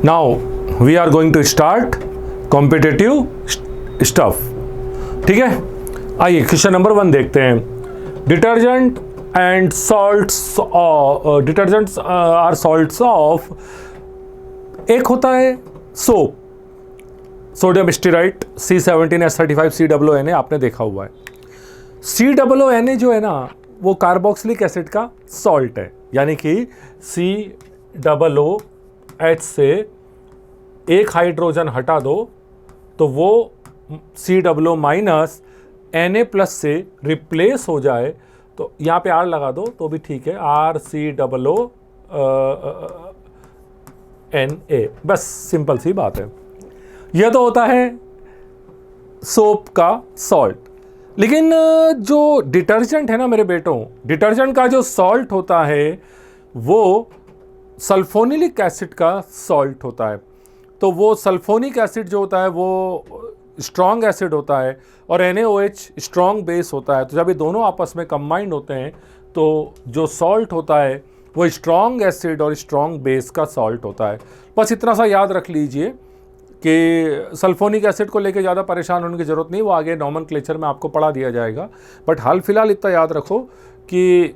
Now we are going to start competitive stuff. ठीक है, आइए क्वेश्चन नंबर 1 देखते हैं। Detergent and salts, detergents are salts of, एक होता है सोप, सोडियम स्टीराइट C17H35 COONA, आपने देखा हुआ है। COONA जो है ना वो कार्बोक्सिलिक एसिड का सॉल्ट है, यानी कि COOH से एक हाइड्रोजन हटा दो तो वो COO- Na+ से रिप्लेस हो जाए, तो यहाँ पे R लगा दो तो भी ठीक है, RCOONA, बस सिंपल सी बात है। यह तो होता है सोप का सॉल्ट। लेकिन जो डिटर्जेंट है ना मेरे बेटों, डिटर्जेंट का जो सॉल्ट होता है वो सल्फोनिक एसिड का सॉल्ट होता है। तो वो सल्फोनिक एसिड जो होता है वो स्ट्रॉन्ग एसिड होता है और NaOH स्ट्रॉन्ग बेस होता है। तो जब ये दोनों आपस में कंबाइंड होते हैं तो जो सॉल्ट होता है वो स्ट्रॉन्ग एसिड और स्ट्रॉन्ग बेस का सॉल्ट होता है। बस इतना सा याद रख लीजिए कि सल्फोनिक एसिड को लेके ज़्यादा परेशान होने की ज़रूरत नहीं, वो आगे नॉमेनक्लेचर में आपको पढ़ा दिया जाएगा। बट हाल फिलहाल इतना याद रखो कि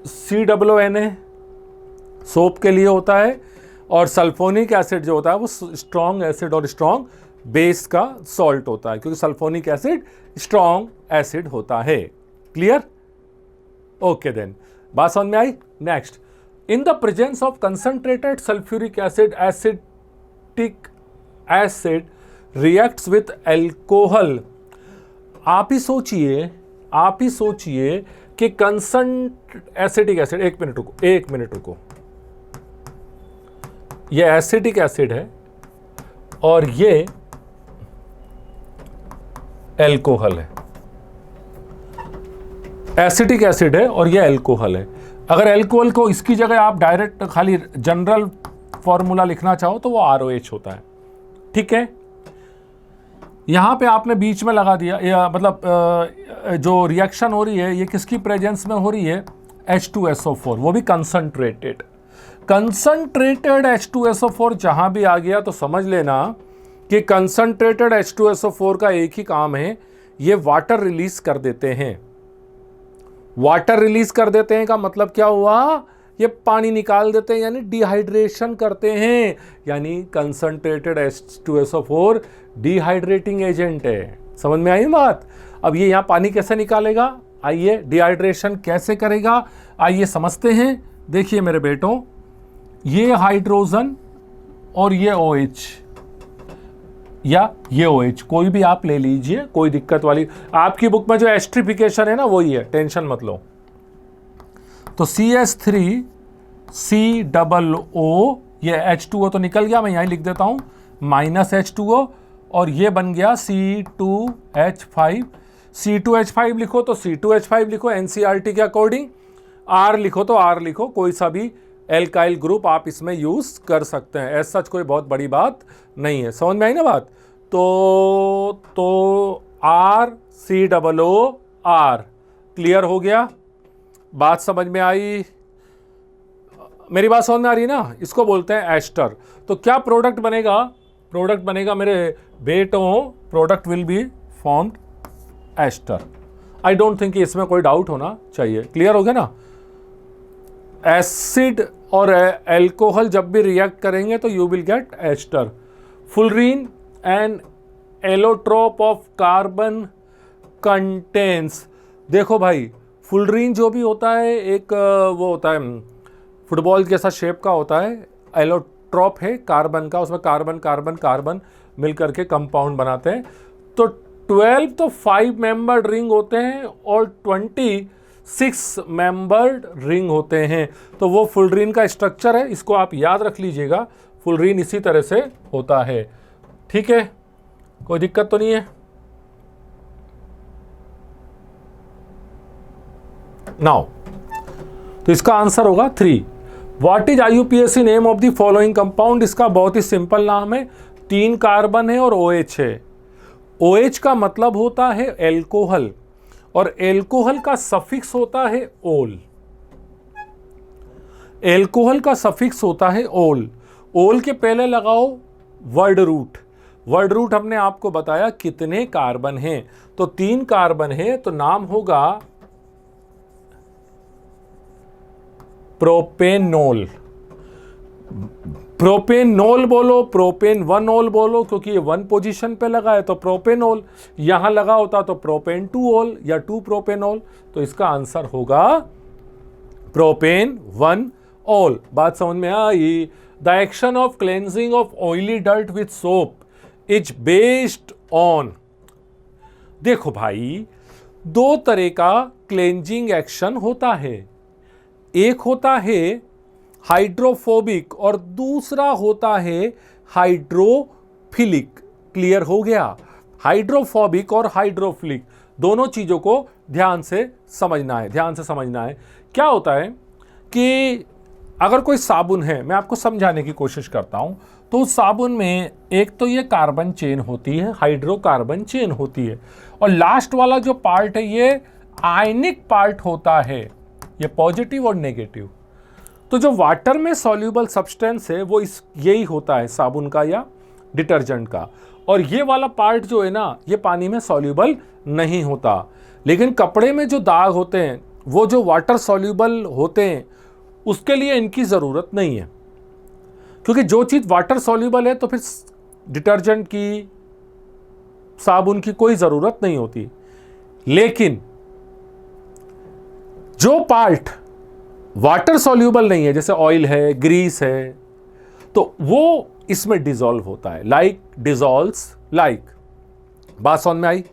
COONA सोप के लिए होता है और सल्फोनिक एसिड जो होता है वो स्ट्रॉन्ग एसिड और स्ट्रॉन्ग बेस का सॉल्ट होता है, क्योंकि सल्फोनिक एसिड स्ट्रॉन्ग एसिड होता है। क्लियर? ओके देन, बात समझ में आई। Next, in the presence of concentrated sulphuric acid, acetic acid reacts with alcohol. आप ही सोचिए कि एसिटिक एसिड, एक मिनट रुको, ये एसिटिक एसिड है और ये एल्कोहल है। एसिटिक एसिड है और ये एल्कोहल है। अगर एल्कोहल को इसकी जगह आप डायरेक्ट खाली जनरल फॉर्मूला लिखना चाहो तो वो ROH होता है। ठीक है, यहां पे आपने बीच में लगा दिया, या मतलब जो रिएक्शन हो रही है ये किसकी प्रेजेंस में हो रही है? H2SO4, वो भी कंसंट्रेटेड H2SO4 जहां भी आ गया तो समझ लेना कि कंसंट्रेटेड H2SO4 का एक ही काम है, ये वाटर रिलीज कर देते हैं। वाटर रिलीज कर देते हैं का मतलब क्या हुआ? ये पानी निकाल देते हैं, यानी डिहाइड्रेशन करते हैं। यानी कंसंट्रेटेड H2SO4 डिहाइड्रेटिंग एजेंट है। समझ में आई बात? अब ये यहां पानी कैसे निकालेगा? आइए, डिहाइड्रेशन कैसे करेगा आइए समझते हैं। देखिए मेरे बेटों, ये हाइड्रोजन और ये OH या ये OH कोई भी आप ले लीजिए, कोई दिक्कत वाली, आपकी बुक में जो एस्ट्रिफिकेशन है ना वही है, टेंशन मत लो। तो CH3COO, ये H2O तो निकल गया, मैं यहीं लिख देता हूं -H2O, और ये बन गया C2H5। C2H5 लिखो तो C2H5 लिखो, NCERT के अकॉर्डिंग। R लिखो तो R लिखो, कोई सा भी एल्काइल ग्रुप आप इसमें यूज कर सकते हैं। ऐसा कोई बहुत बड़ी बात नहीं है। समझ में आई ना बात? तो RCOOR क्लियर हो गया? बात समझ में आई? मेरी बात समझ में आ रही है ना? इसको बोलते हैं एस्टर। तो क्या प्रोडक्ट बनेगा? प्रोडक्ट बनेगा मेरे बेटों, product will be formed ester. I don't think इसमें कोई डाउट होना चाहिए। क्लियर हो गया ना? एसिड और एल्कोहल जब भी रिएक्ट करेंगे तो you will get ester. Fullerene and allotrope of carbon contains. देखो भाई, फुलरीन जो भी होता है एक वो होता है फुटबॉल जैसा शेप का होता है, एलोट्रोप है कार्बन का, उसमें कार्बन कार्बन कार्बन मिल करके कंपाउंड बनाते हैं। तो 12 तो 5 मेंबर्ड रिंग होते हैं और 26 मेंबर्ड रिंग होते हैं। तो वो फुलरीन का स्ट्रक्चर है, इसको आप याद रख लीजिएगा। फुलरीन इसी तरह से होता है। ठीक है, कोई दिक्कत तो नहीं है? नाउ तो इसका आंसर होगा 3। What is IUPAC name of the following compound? इसका बहुत ही सिंपल नाम है, 3 कार्बन है और OH है। OH का मतलब होता है एल्कोहल और एल्कोहल का सफिक्स होता है ओल। एल्कोहल का सफिक्स होता है ओल। ओल के पहले लगाओ वर्ड रूट। वर्ड रूट हमने आपको बताया कितने कार्बन हैं, तो 3 कार्बन है, तो नाम होगा प्रोपेनोल। प्रोपेनोल बोलो, प्रोपेन 1 ओल बोलो, क्योंकि ये 1 पोजीशन पे लगा है तो प्रोपेनोल। यहां लगा होता तो प्रोपेन 2 ओल या 2 प्रोपेनोल, तो इसका आंसर होगा प्रोपेन 1 ओल। बात समझ में आई? The action of cleansing of oily dirt with soap is based on, देखो भाई 2 तरह का क्लेंजिंग एक्शन होता है। एक होता है हाइड्रोफोबिक और दूसरा होता है हाइड्रोफिलिक। क्लियर हो गया? हाइड्रोफोबिक और हाइड्रोफिलिक दोनों चीजों को ध्यान से समझना है, ध्यान से समझना है। क्या होता है कि अगर कोई साबुन है, मैं आपको समझाने की कोशिश करता हूं, तो उस साबुन में एक तो ये कार्बन चेन होती है, हाइड्रोकार्बन चेन होती है, और लास्ट वाला जो पार्ट है ये आयनिक पार्ट होता है, ये पॉजिटिव और नेगेटिव। तो जो वाटर में सॉल्यूबल सब्सटेंस है वो यही होता है साबुन का या डिटर्जेंट का, और ये वाला पार्ट जो है ना ये पानी में सॉल्यूबल नहीं होता। लेकिन कपड़े में जो दाग होते हैं वो जो वाटर सॉल्यूबल होते हैं उसके लिए इनकी ज़रूरत नहीं है, क्योंकि जो चीज़ वाटर सॉल्यूबल है तो फिर डिटर्जेंट की, साबुन की कोई ज़रूरत नहीं होती। लेकिन जो पार्ट वाटर सॉल्यूबल नहीं है, जैसे ऑयल है, ग्रीस है, तो वो इसमें डिसॉल्व होता है, लाइक डिसॉल्व्स लाइक। बात समझ में आई?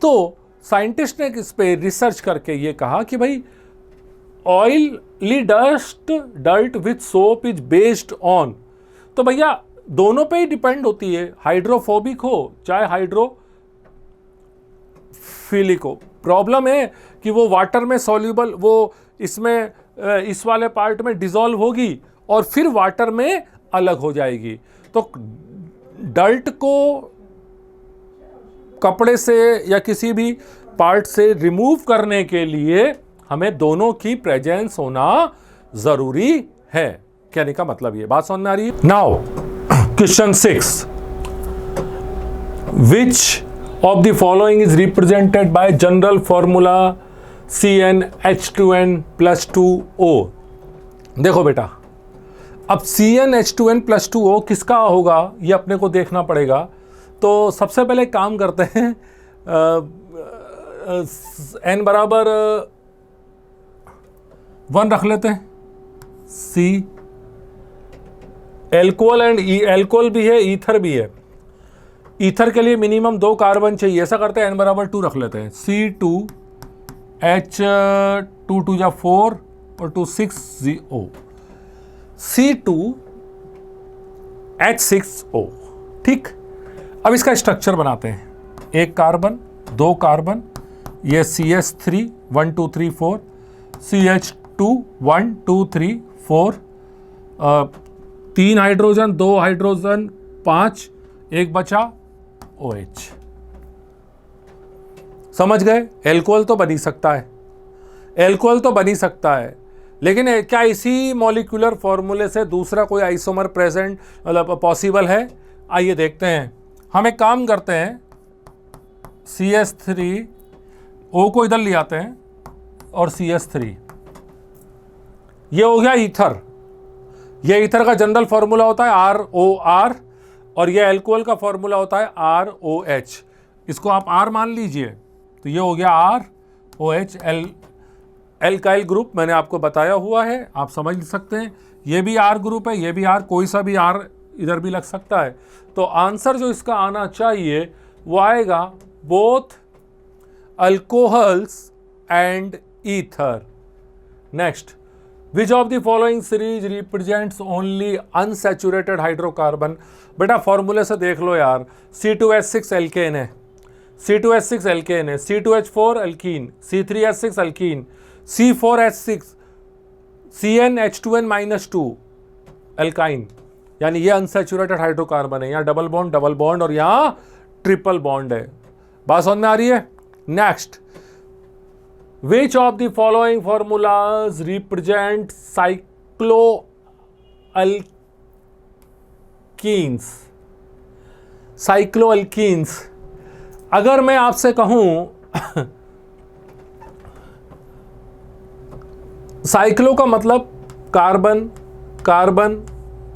तो साइंटिस्ट ने इस पे रिसर्च करके ये कहा कि भाई oily dirt with soap is based on, तो भैया दोनों पे ही डिपेंड होती है, हाइड्रोफोबिक हो चाहे हाइड्रोफिलिक हो। प्रॉब्लम है कि वो वाटर में सॉल्यूबल, वो इसमें इस वाले पार्ट में डिसॉल्व होगी और फिर वाटर में अलग हो जाएगी। तो डर्ट को कपड़े से या किसी भी पार्ट से रिमूव करने के लिए हमें दोनों की प्रेजेंस होना जरूरी है। कहने का मतलब ये बात समझ में आ रही है? Now question 6, which of the following is represented by general formula CnH2n+2O। देखो बेटा, अब CnH2n+2O किसका होगा ये अपने को देखना पड़ेगा। तो सबसे पहले काम करते हैं, n बराबर 1 रख लेते हैं। C एल्कोहल एंड एल्कोहल भी है, ईथर भी है। ईथर के लिए मिनिमम 2 कार्बन चाहिए, ऐसा करते हैं n बराबर 2 रख लेते हैं। C2H2 2 या 4 और 2 6O, C2H6O। ठीक, अब इसका स्ट्रक्चर बनाते हैं। 1 कार्बन, 2 कार्बन, ये CH3 1 2 3 4, CH2 1 2 3 4, 3 हाइड्रोजन, 2 हाइड्रोजन, 5, 1 बचा OH। समझ गए? एल्कोहल तो बन ही सकता है, एल्कोहल तो बन ही सकता है, लेकिन क्या इसी मॉलिक्यूलर फॉर्मूले से दूसरा कोई आइसोमर प्रेजेंट मतलब पॉसिबल है? आइए देखते हैं। हम एक काम करते हैं, CH3O को इधर ले आते हैं और CH3, ये हो गया ईथर। ये ईथर का जनरल फॉर्मूला होता है ROR और ये एल्कोहल का फॉर्मूला होता है ROH। इसको आप R मान लीजिए, तो ये हो गया ROH। एल्काइल ग्रुप मैंने आपको बताया हुआ है, आप समझ सकते हैं। ये भी R ग्रुप है, ये भी R, कोई सा भी R इधर भी लग सकता है। तो आंसर जो इसका आना चाहिए वो आएगा both alcohols and ether. Next, which of the following series represents only unsaturated hydrocarbon. बेटा फॉर्मूले से देख लो यार, C2H6 एल्केन है, C2H6 एल्केन है, C2H4 alkene, C3H6 alkene, C4H6, CnH2n-2 alkyne, यानी ये अनसैचुरेटेड हाइड्रोकार्बन है। यहाँ डबल बॉन्ड और यहाँ ट्रिपल बॉन्ड है। बात समझ में आ रही है? Next, which of the following formulas represent cycloalkenes. अगर मैं आपसे कहूं साइक्लो का मतलब कार्बन कार्बन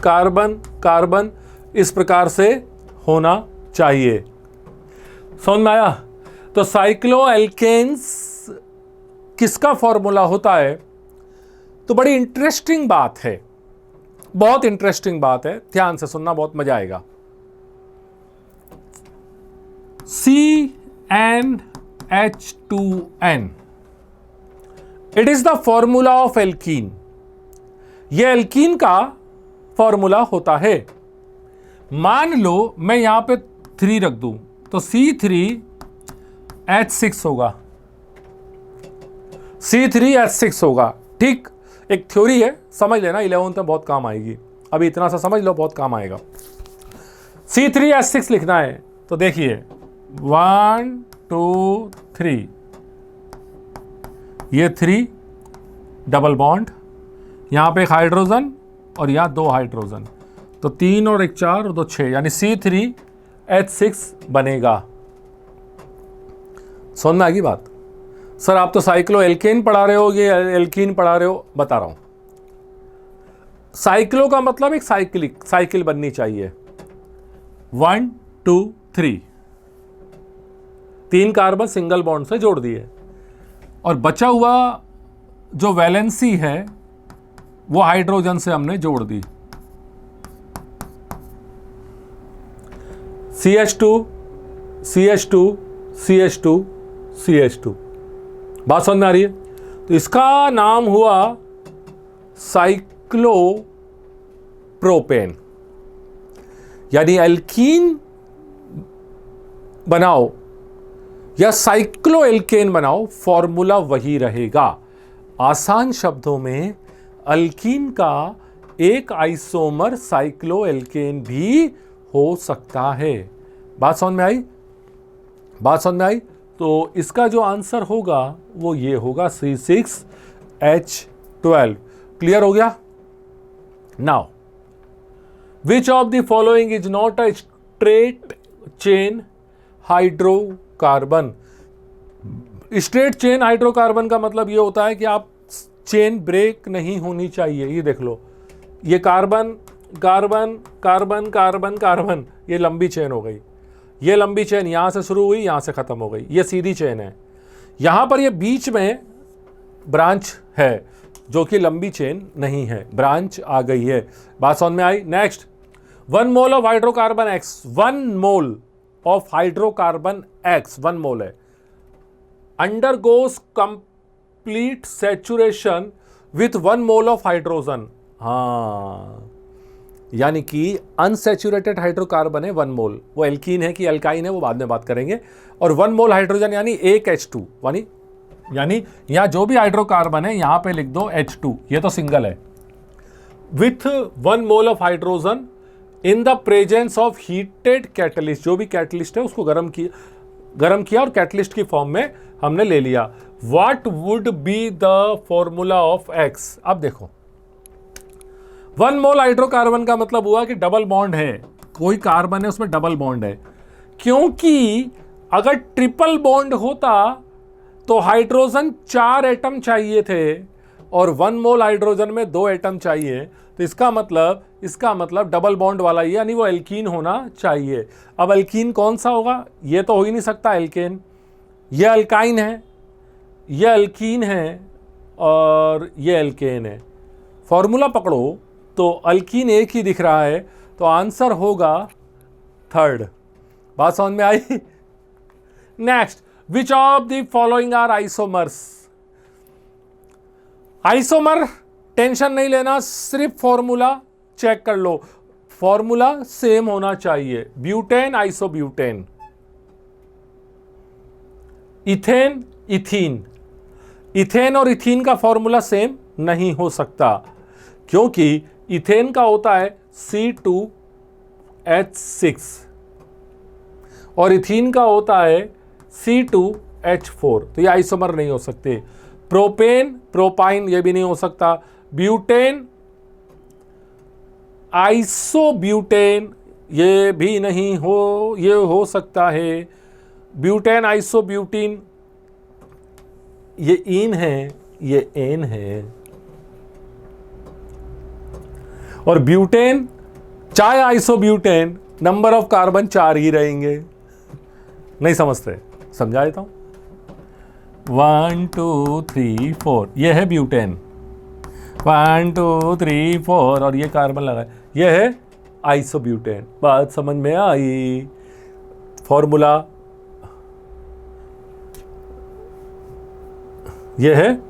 कार्बन कार्बन, इस प्रकार से होना चाहिए। समझ में आया? तो साइक्लोएल्केन्स किसका फॉर्मूला होता है? तो बड़ी इंटरेस्टिंग बात है, बहुत इंटरेस्टिंग बात है, ध्यान से सुनना, बहुत मजा आएगा। CnH2n, it is the formula of alkene. यह एल्कीन का फॉर्मूला होता है। मान लो मैं यहां पे 3 रख दूं तो C3H6 होगा, C3H6 होगा। ठीक, एक थ्योरी है, समझ लेना, 11th में बहुत काम आएगी। अभी इतना सा समझ लो, बहुत काम आएगा। C3H6 लिखना है तो देखिए 1 2 3, ये 3 डबल बॉन्ड, यहां पे एक हाइड्रोजन और यहां 2 हाइड्रोजन, तो 3 और 1 4 और 2 6, यानी C3H6 बनेगा। समझ में आ गई बात? सर आप तो साइक्लो एल्केन पढ़ा रहे हो, ये एल्कीन पढ़ा रहे हो, बता रहा हूं। साइक्लो का मतलब एक साइकिल बननी चाहिए। 1 2 3, 3 कार्बन सिंगल बॉन्ड से जोड़ दिए, और बचा हुआ जो वैलेंसी है वो हाइड्रोजन से हमने जोड़ दी। CH2 CH2 CH2 CH2, बात समझ में आ रही है? तो इसका नाम हुआ साइक्लोप्रोपेन। यानी एल्कीन बनाओ या साइक्लोएल्केन बनाओ, फॉर्मूला वही रहेगा। आसान शब्दों में अल्कीन का एक आइसोमर साइक्लोएल्केन भी हो सकता है। बात समझ में आई? बात समझ में आई? तो इसका जो आंसर होगा वो ये होगा C6H12। क्लियर हो गया? Now which of the following is not a straight chain hydrocarbon. Straight chain hydrocarbon का मतलब ये होता है कि आप चेन ब्रेक नहीं होनी चाहिए। ये देख लो, ये carbon carbon carbon carbon carbon, ये लंबी चेन हो गई। ये लंबी चेन यहां से शुरू हुई, यहां से खत्म हो गई, ये सीधी चेन है। यहां पर ये बीच में ब्रांच है जो कि लंबी चेन नहीं है, ब्रांच आ गई है। बात समझ में आई? Next, 1 mole of hydrocarbon X, 1 mole of hydrocarbon X, 1 mole है, undergoes complete saturation with 1 mole of hydrogen. हाँ, यानी कि अनसैचुरेटेड हाइड्रोकार्बन है 1 मोल, वो एल्कीन है कि अल्काइन है वो बाद में बात करेंगे। और 1 मोल हाइड्रोजन यानी एक H2, यानी यहां जो भी हाइड्रोकार्बन है यहां पे लिख दो H2, ये तो सिंगल है, with 1 mole of hydrogen in the presence of heated catalyst. जो भी कैटलिस्ट है उसको गर्म किया और कैटलिस्ट की फॉर्म में हमने ले लिया। What would be the formula of x? अब देखो, 1 मोल हाइड्रोकार्बन का मतलब हुआ कि डबल बॉन्ड है, कोई कार्बन है उसमें डबल बॉन्ड है। क्योंकि अगर ट्रिपल बॉन्ड होता तो हाइड्रोजन 4 एटम चाहिए थे और 1 मोल हाइड्रोजन में 2 एटम चाहिए, तो इसका मतलब डबल बॉन्ड वाला ही, यानी वो एल्कीन होना चाहिए। अब एल्कीन कौन सा होगा? ये तो हो ही नहीं सकता एल्केन, ये अल्काइन है, ये एल्कीन है और ये एल्केन है। फॉर्मूला पकड़ो तो अल्कीन एक ही दिख रहा है, तो आंसर होगा 3rd। बात समझ में आई? Next, which of the following are isomers? Isomer tension नहीं लेना, सिर्फ फॉर्मूला चेक कर लो, फॉर्मूला सेम होना चाहिए। Butane isobutane, ethane ethene, ethane और इथीन का फॉर्मूला सेम नहीं हो सकता, क्योंकि इथेन का होता है C2H6 और इथीन का होता है C2H4, तो ये आइसोमर नहीं हो सकते। प्रोपेन प्रोपाइन ये भी नहीं हो सकता। ब्यूटेन आइसोब्यूटेन, ये भी नहीं हो, ये हो सकता है ब्यूटेन आइसोब्यूटीन, ये इन है, ये एन है। और ब्यूटेन चाहे आइसोब्यूटेन, नंबर ऑफ कार्बन 4 ही रहेंगे। नहीं समझते, समझा देता हूं। 1 2 3 4 ये है ब्यूटेन, 1 2 3 4 और ये कार्बन लगा, ये है आइसोब्यूटेन। बात समझ में आई? फॉर्मूला ये है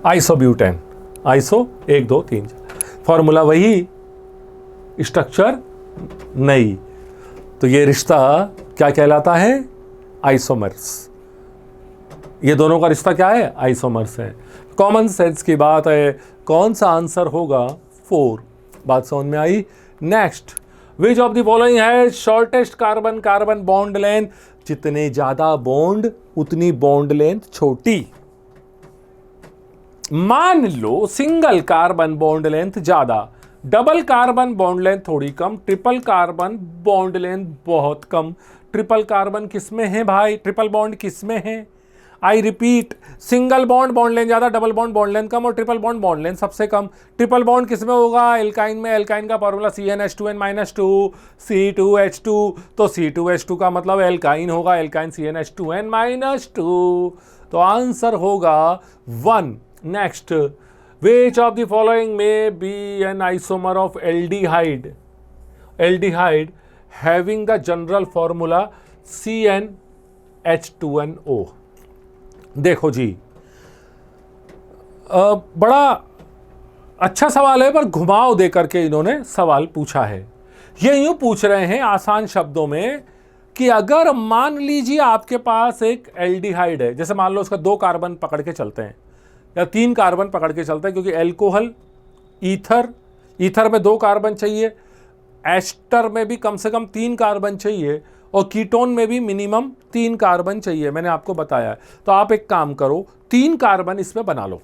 आइसोब्यूटेन, आइसो 1 2 3 फॉर्मूला वही, स्ट्रक्चर नहीं। तो ये रिश्ता क्या कहलाता है? आइसोमर्स। ये दोनों का रिश्ता क्या है? आइसोमर्स है। कॉमन सेंस की बात है, कौन सा आंसर होगा? 4। बात समझ में आई? Next, which of the following है shortest carbon carbon bond length? जितने ज्यादा बॉन्ड उतनी बॉन्ड लेंथ छोटी। मान लो सिंगल कार्बन बॉन्ड लेंथ ज्यादा, डबल कार्बन बॉन्ड लेंथ थोड़ी कम, ट्रिपल कार्बन बॉन्ड लेंथ बहुत कम। ट्रिपल कार्बन किसमें है भाई? ट्रिपल बॉन्ड किसमें है? I repeat, single bond bond length ज्यादा, डबल बॉन्ड बॉन्ड लेंथ कम और ट्रिपल बॉन्ड बॉन्ड लेंथ सबसे कम। ट्रिपल बॉन्ड किसमें होगा? एल्काइन में। एल्काइन का फॉर्मूला CnH2n-2 C2H2, तो C2H2 का मतलब एल्काइन होगा, एल्काइन CnH2n-2, तो आंसर होगा 1। Next, which of the following may be an isomer of aldehyde? Aldehyde having the general formula CnH2nO। देखो जी, बड़ा अच्छा सवाल है, पर घुमाव देकर के इन्होंने सवाल पूछा है। ये यूं पूछ रहे हैं आसान शब्दों में कि अगर मान लीजिए आपके पास एक एल्डिहाइड है, जैसे मान लो उसका 2 कार्बन पकड़ के चलते हैं या 3 कार्बन पकड़ के चलते हैं, क्योंकि एल्कोहल, ईथर में 2 कार्बन चाहिए, एस्टर में भी कम से कम 3 कार्बन चाहिए और कीटोन में भी मिनिमम 3 कार्बन चाहिए, मैंने आपको बताया है। तो आप एक काम करो, 3 कार्बन इसमें बना लो,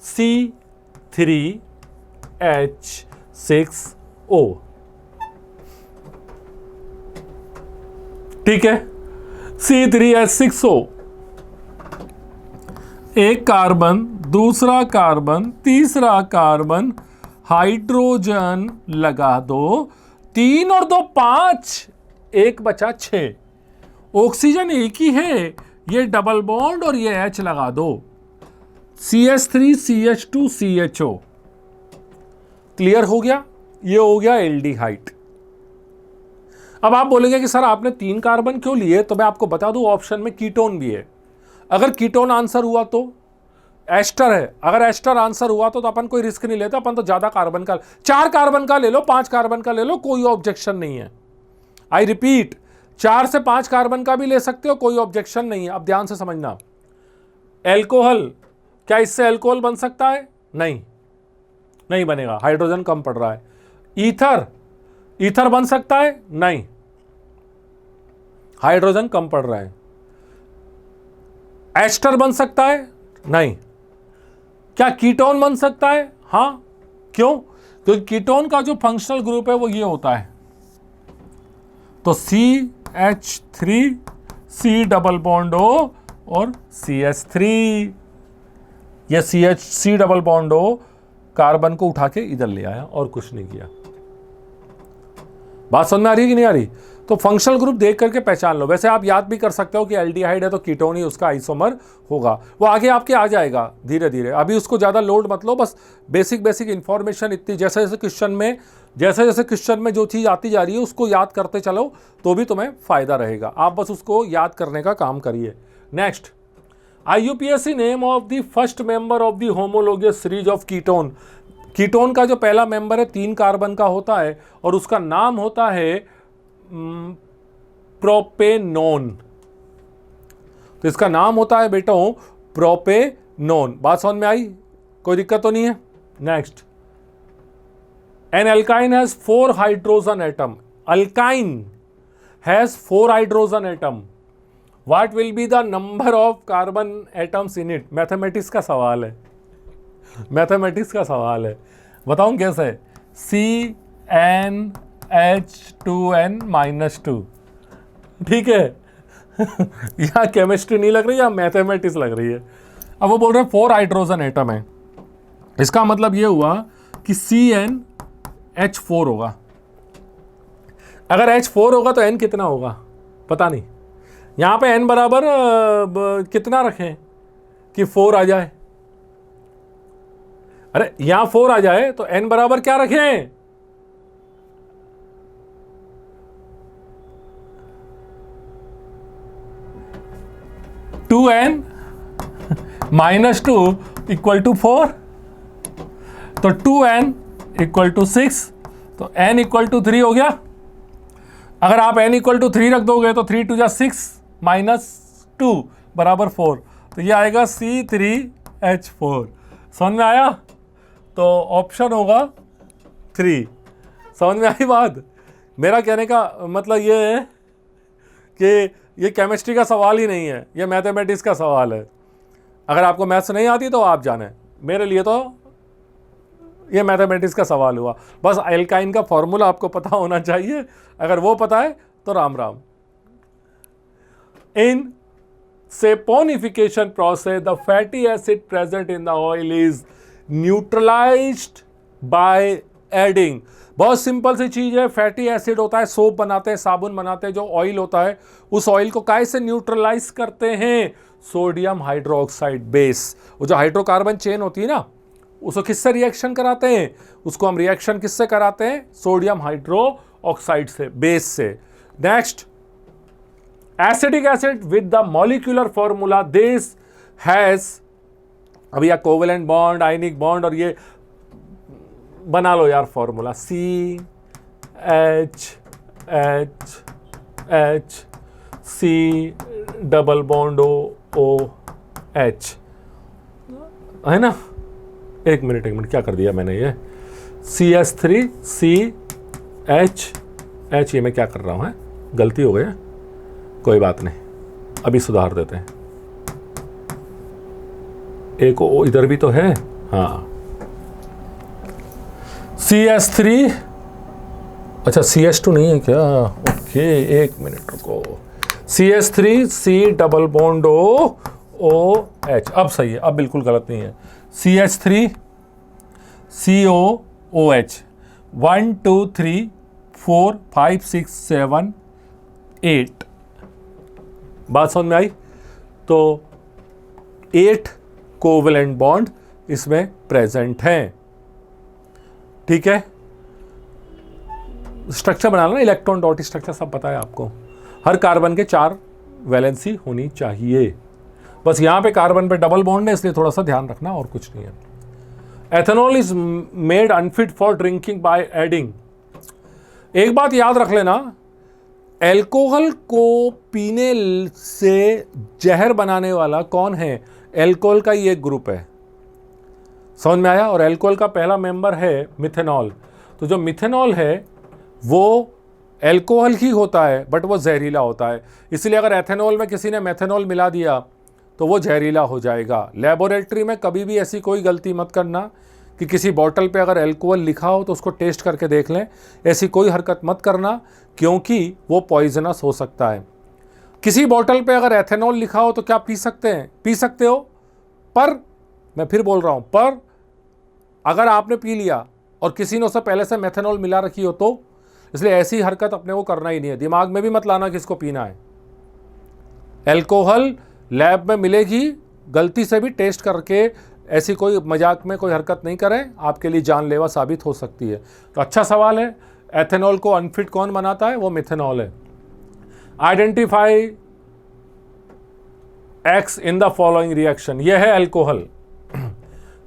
C3H6O, ठीक है। C3H6O, एक कार्बन, दूसरा कार्बन, तीसरा कार्बन, हाइड्रोजन लगा दो, 3 और 2 5, 1 बचा 6। ऑक्सीजन एक ही है, ये डबल बॉन्ड और ये H लगा दो, CH3CH2CHO। क्लियर हो गया? ये हो गया एल्डिहाइड। अब आप बोलेंगे कि सर आपने 3 कार्बन क्यों लिए? तो मैं आपको बता दूं, ऑप्शन में कीटोन भी है। अगर कीटोन आंसर हुआ तो एस्टर है, अगर एस्टर आंसर हुआ तो अपन कोई रिस्क नहीं लेता, अपन तो ज्यादा कार्बन का, 4 कार्बन का ले लो, 5 कार्बन का ले लो, कोई ऑब्जेक्शन नहीं है। आई रिपीट, 4 से 5 कार्बन का भी ले सकते हो, कोई ऑब्जेक्शन नहीं है। अब ध्यान से समझना, एल्कोहल, क्या इससे एल्कोहल बन सकता है? नहीं, नहीं बनेगा, हाइड्रोजन कम पड़ रहा है। ईथर बन सकता है? नहीं, हाइड्रोजन कम पड़ रहा है। एस्टर बन सकता है? नहीं। क्या कीटोन बन सकता है? हां। क्यों? क्योंकि कीटोन का जो फंक्शनल ग्रुप है वो ये होता है, तो CH3 C double bond O और CH3, ये C double bond O carbon को उठा के इधर ले आया और कुछ नहीं किया। बात समझ में आ रही है कि नहीं आ रही? तो फंक्शनल ग्रुप देख करके पहचान लो। वैसे आप याद भी कर सकते हो कि एल्डिहाइड है तो कीटोन ही उसका आइसोमर होगा, वो आगे आपके आ जाएगा धीरे धीरे। अभी उसको ज़्यादा लोड मत लो, बस बेसिक इंफॉर्मेशन इतनी, जैसे जैसे क्वेश्चन में जो चीज़ आती जा रही है उसको याद करते चलो, तो भी तुम्हें फायदा रहेगा। आप बस उसको याद करने का काम करिए। Next, IUPAC name of the first member of the homologous series of ketone. Ketone का जो पहला मेंबर है 3 कार्बन का होता है और उसका नाम होता है प्रोपेनोन। तो इसका नाम होता है बेटों प्रोपेनोन। बात समझ में आई? कोई दिक्कत तो नहीं है? Next, an alkyne has 4 hydrogen atom. Alkyne has 4 hydrogen atom. What will be the number of carbon atoms in it? Mathematics का सवाल है, मैथमेटिक्स का सवाल है। बताऊं कैसे? CnH2n-2, ठीक है। यहाँ केमिस्ट्री नहीं लग रही, यहाँ मैथमेटिक्स लग रही है। अब वो बोल रहे हैं 4 हाइड्रोजन एटम है, इसका मतलब ये हुआ कि CnH4 होगा। अगर H4 होगा तो N कितना होगा पता नहीं। यहाँ पे N बराबर कितना रखें कि 4 आ जाए? अरे यहां 4 आ जाए तो N बराबर क्या रखें? (2n - 2 = 4, तो 2n = 6, तो n = 3 हो गया। अगर आप n = 3 रख दोगे तो 3 × 6 - 2 = 4, तो ये आएगा C3H4। समझ में आया? तो ऑप्शन होगा 3। समझ में आई बात? मेरा कहने का मतलब ये है कि ये केमिस्ट्री का सवाल ही नहीं है, ये मैथमेटिक्स का सवाल है। अगर आपको मैथ्स नहीं आती तो आप जाने, मेरे लिए तो ये मैथमेटिक्स का सवाल हुआ। बस एल्काइन का फॉर्मूला आपको पता होना चाहिए, अगर वो पता है तो राम राम। इन saponification process, the fatty acid present in the oil is neutralized by adding। बहुत सिंपल सी चीज है, फैटी एसिड होता है, सोप बनाते हैं, साबुन बनाते हैं, जो ऑयल होता है उस ऑयल को काय से न्यूट्रलाइज करते हैं? Sodium hydroxide base. वो जो हाइड्रोकार्बन चेन होती है ना, उसको किससे रिएक्शन कराते हैं? उसको हम रिएक्शन किससे कराते हैं? सोडियम हाइड्रोक्साइड से, बेस से। Next, acidic acid with the molecular formula this has, अब यह कोवेलेंट बॉन्ड, आयनिक बॉन्ड, और ये बना लो यार formula, CH C double bond OH, है ना? एक मिनट क्या कर दिया मैंने? ये CH3 CH, ये मैं क्या कर रहा हूँ? गलती हो गई, कोई बात नहीं, अभी सुधार देते हैं। एक ओ इधर भी तो है, हाँ, CH3, अच्छा CH2 नहीं है क्या? ओके, एक मिनट रुको, CH3 C double bond OH, अब सही है, अब बिल्कुल गलत नहीं है। CH3 COOH, 1 2 3 4 5 6 7 8, बात समझ में आई? तो 8 कोवेलेंट बॉन्ड इसमें प्रेजेंट हैं, ठीक है। स्ट्रक्चर बनाना ना, इलेक्ट्रॉन डॉट स्ट्रक्चर सब पता है आपको। हर कार्बन के 4 वैलेंसी होनी चाहिए, बस यहां पे कार्बन पे डबल बॉन्ड है, इसलिए थोड़ा सा ध्यान रखना, और कुछ नहीं है। Ethanol is made unfit for drinking by adding. एक बात याद रख लेना, एल्कोहल को पीने से जहर बनाने वाला कौन है? एल्कोहल का ही एक ग्रुप है। समझ में आया? और एल्कोहल का पहला मेंबर है मिथेनॉल। तो जो मिथेनॉल है वो एल्कोहल ही होता है, बट वो जहरीला होता है, इसलिए अगर एथेनॉल में किसी ने मेथेनॉल मिला दिया तो वो जहरीला हो जाएगा। लेबोरेटरी में कभी भी ऐसी कोई गलती मत करना कि किसी बॉटल पे अगर एल्कोहल लिखा हो तो उसको टेस्ट करके देख लें, ऐसी कोई हरकत मत करना, क्योंकि वो पॉइजनस हो सकता है। किसी बॉटल पे अगर एथेनॉल लिखा हो तो क्या पी सकते हैं? पी सकते हो, पर मैं फिर बोल रहा हूं, पर अगर आपने पी लिया और किसी ने उससे पहले से मेथेनॉल मिला रखी हो तो, इसलिए ऐसी हरकत अपने को करना ही नहीं है। दिमाग में भी मत लाना कि इसको पीना है। एल्कोहल लैब में मिलेगी, गलती से भी टेस्ट करके ऐसी कोई मजाक में कोई हरकत नहीं करें, आपके लिए जानलेवा साबित हो सकती है। तो अच्छा सवाल है, एथेनॉल को अनफिट कौन बनाता है? वो मिथेनॉल है। Identify x in the following reaction. यह है एल्कोहल।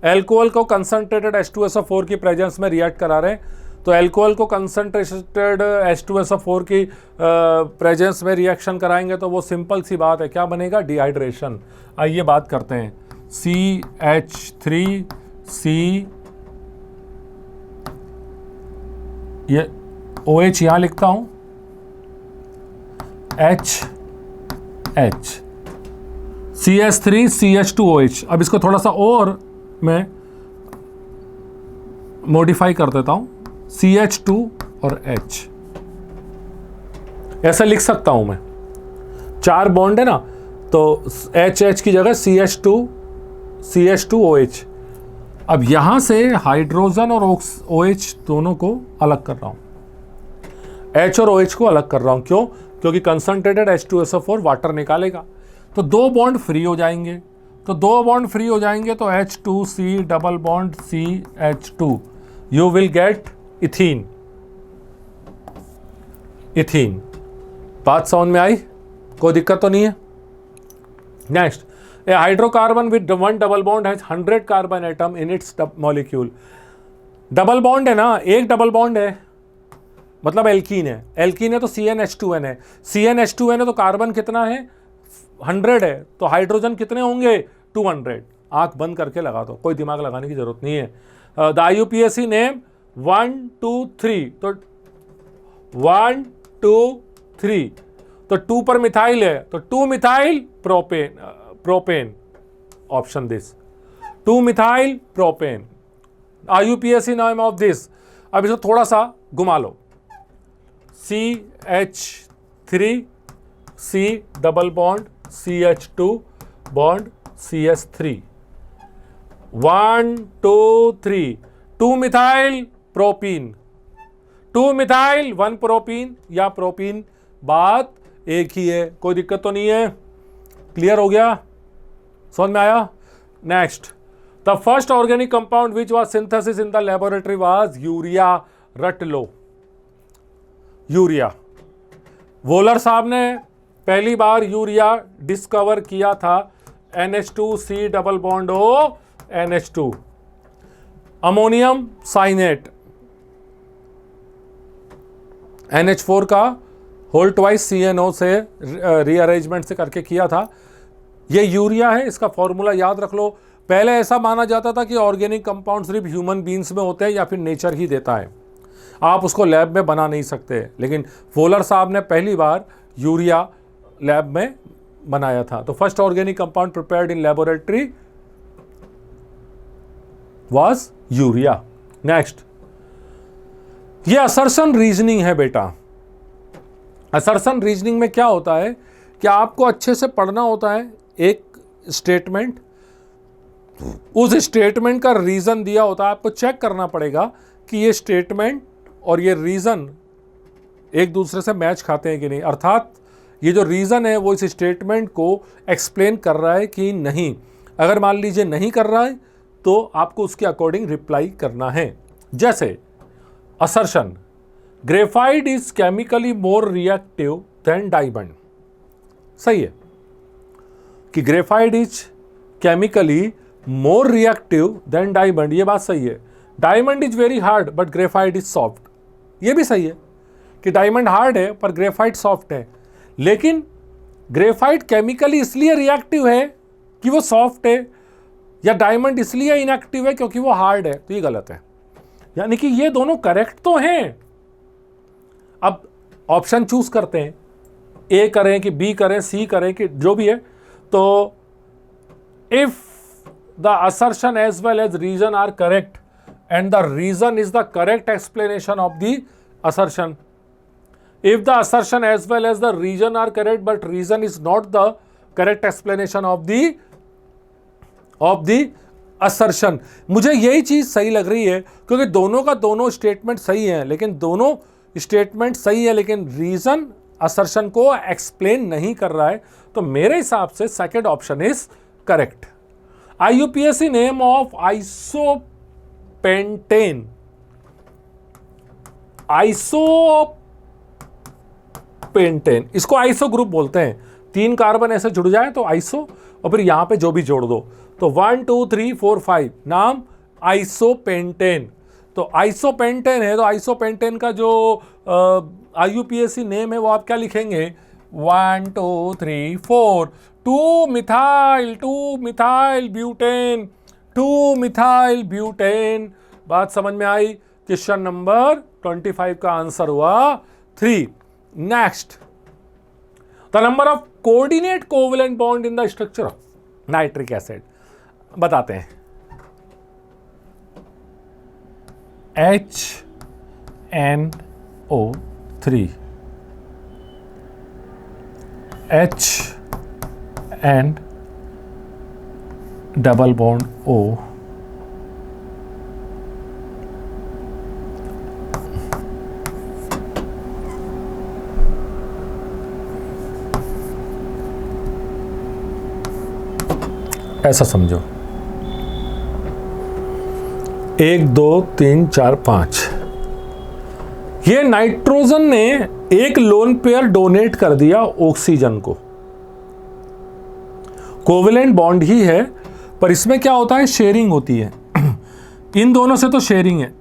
एल्कोहल को कंसंट्रेटेड H2SO4 की प्रेजेंस में रिएक्ट करा रहे हैं, तो एल्कोहल को कंसंट्रेटेड H2SO4 की प्रेजेंस में रिएक्शन कराएंगे तो वो सिंपल सी बात है, क्या बनेगा? डिहाइड्रेशन। आइए बात करते हैं। CH3C, ये OH यहां लिखता हूं, HH, CH3CH2OH। अब इसको थोड़ा सा और मैं मॉडिफाई कर देता हूं, CH2 और H ऐसा लिख सकता हूं मैं। 4 बॉन्ड है ना, तो HH की जगह CH2OH। अब यहां से हाइड्रोजन और OH दोनों को अलग कर रहा हूं, H और OH को अलग कर रहा हूं। क्यों? क्योंकि कंसंट्रेटेड H2SO4 वाटर निकालेगा, तो 2 बॉन्ड फ्री हो जाएंगे। तो 2 बॉन्ड फ्री हो जाएंगे तो H2C double bond CH2, you will gate ethene. Ethene, बात समझ में आई? कोई दिक्कत तो नहीं है? Next, A hydrocarbon with 1 double bond has 100 carbon atom in its molecule. Double bond है ना, एक डबल बॉन्ड है मतलब एल्कीन है। एल्कीन है तो CnH2n है। CnH2n है तो कार्बन कितना है? 100 है। तो हाइड्रोजन कितने होंगे? 200। आंख बंद करके लगा दो, कोई दिमाग लगाने की जरूरत नहीं है। द IUPAC नेम 1 2 3, तो 1 2 3, तो 2 पर मिथाइल है तो 2 methyl propane. Propane option this, 2 methyl propane. IUPAC name of this, अब इसको थोड़ा सा घुमा लो, CH3 C double bond CH2 bond CS3, 1 2 3, 2 methyl propene, 2 methyl 1 propene या प्रोपीन, बात एक ही है, कोई दिक्कत तो नहीं है? क्लियर हो गया? समझ में आया? Next, the first organic compound which was synthesis in the laboratory was urea. रट लो, यूरिया। वोलर साहब ने पहली बार यूरिया डिस्कवर किया था, NH2C double bond O NH2, ammonium cyanate, NH4 का होल ट्वाइस CNO से रीअरेंजमेंट से करके किया था। ये यूरिया है, इसका फॉर्मूला याद रख लो। पहले ऐसा माना जाता था कि ऑर्गेनिक कंपाउंड सिर्फ ह्यूमन बींग्स में होते हैं या फिर नेचर ही देता है, आप उसको लैब में बना नहीं सकते। लेकिन वोलर साहब ने पहली बार यूरिया लैब में बनाया था। तो first organic compound prepared in laboratory was urea. Next, ये असर्शन रीजनिंग है बेटा। असर्शन रीजनिंग में क्या होता है कि आपको अच्छे से पढ़ना होता है एक स्टेटमेंट, उस स्टेटमेंट का रीजन दिया होता है, आपको चेक करना पड़ेगा कि ये स्टेटमेंट और ये रीजन एक दूसरे से मैच खाते हैं कि नहीं, अर्थात ये जो रीजन है वो इस स्टेटमेंट को एक्सप्लेन कर रहा है कि नहीं। अगर मान लीजिए नहीं कर रहा है तो आपको उसके अकॉर्डिंग रिप्लाई करना है। जैसे assertion, graphite is chemically more reactive than diamond. सही है कि graphite is chemically more reactive than diamond, ये बात सही है। Diamond is very hard but graphite is soft, ये भी सही है कि डायमंड हार्ड है पर ग्रेफाइट सॉफ्ट है। लेकिन ग्रेफाइट केमिकली इसलिए रिएक्टिव है कि वो सॉफ्ट है, या डायमंड इसलिए इनएक्टिव है क्योंकि वो हार्ड है, तो ये गलत है। यानी कि ये दोनों करेक्ट तो हैं। अब ऑप्शन चूज करते हैं, ए करें कि बी करें, सी करें कि जो भी है। तो if the assertion as well as reason are correct and the reason is the correct explanation of the assertion. If the assertion as well as the reason are correct but reason is not the correct explanation of the assertion, मुझे यही चीज सही लग रही है क्योंकि दोनों का दोनों स्टेटमेंट सही है, लेकिन दोनों स्टेटमेंट सही है लेकिन रीजन असर्शन को एक्सप्लेन नहीं कर रहा है, तो मेरे हिसाब से second option is correct. IUPAC name of isopentane, isopentane, इसको आइसो ग्रुप बोलते हैं। 3 कार्बन ऐसे जुड़ जाए तो आइसो, और फिर यहां पे जो भी जोड़ दो तो 1 2 3 4 5, नाम आइसोपेंटेन। तो आइसोपेंटेन है तो आइसोपेंटेन का जो IUPAC नेम है वो आप क्या लिखेंगे? 1 2 3 4, 2 मिथाइल ब्यूटेन, 2 मिथाइल ब्यूटेन। बात समझ में आई? क्वेश्चन नंबर 25 का आंसर हुआ 3। Next, the number of coordinate covalent bond in the structure of nitric acid बताते हैं। HNO3, H and double bond O, ऐसा समझो 1 2 3 4 5। ये नाइट्रोजन ने एक लोन पेयर डोनेट कर दिया ऑक्सीजन को। कोवेलेंट बॉन्ड ही है, पर इसमें क्या होता है, शेयरिंग होती है। इन दोनों से तो शेयरिंग है,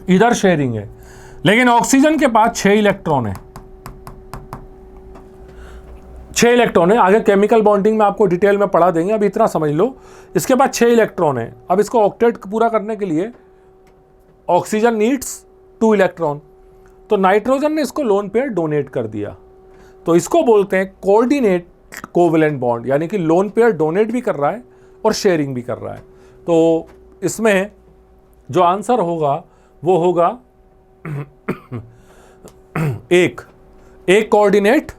इधर शेयरिंग है, लेकिन ऑक्सीजन के पास 6 इलेक्ट्रॉन है। 6 इलेक्ट्रॉन है। आगे केमिकल बॉन्डिंग में आपको डिटेल में पढ़ा देंगे, अभी इतना समझ लो। इसके बाद 6 इलेक्ट्रॉन है। अब इसको ऑक्टेट पूरा करने के लिए ऑक्सीजन नीड्स 2 इलेक्ट्रॉन, तो नाइट्रोजन ने इसको लोन पेयर डोनेट कर दिया, तो इसको बोलते हैं कोऑर्डिनेट कोवेलेंट बॉन्ड, यानी कि लोन पेयर डोनेट भी कर रहा है और शेयरिंग भी कर रहा है। तो इसमें जो आंसर होगा वो होगा एक कोऑर्डिनेट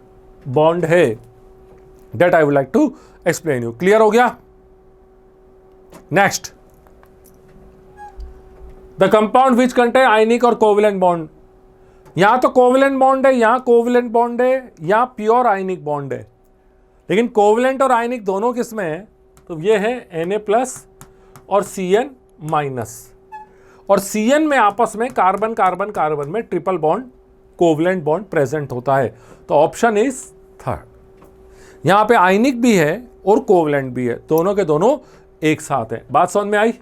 बॉन्ड है। That I would like to explain you. Clear हो गया? Next, the compound which contain ionic और कोवेलेंट बॉन्ड। यहां तो कोवेलेंट बॉन्ड है, यहां कोवेलेंट बॉन्ड है, यहां प्योर आयनिक बॉन्ड है, लेकिन कोवेलेंट और आयनिक दोनों किस में है? तो ये है Na+ और Cn-, और Cn में आपस में कार्बन कार्बन कार्बन में triple bond covalent bond present होता है। तो ऑप्शन इज थर्ड। यहां पे आयनिक भी है और कोवेलेंट भी है, दोनों के दोनों एक साथ है। बात समझ में आई?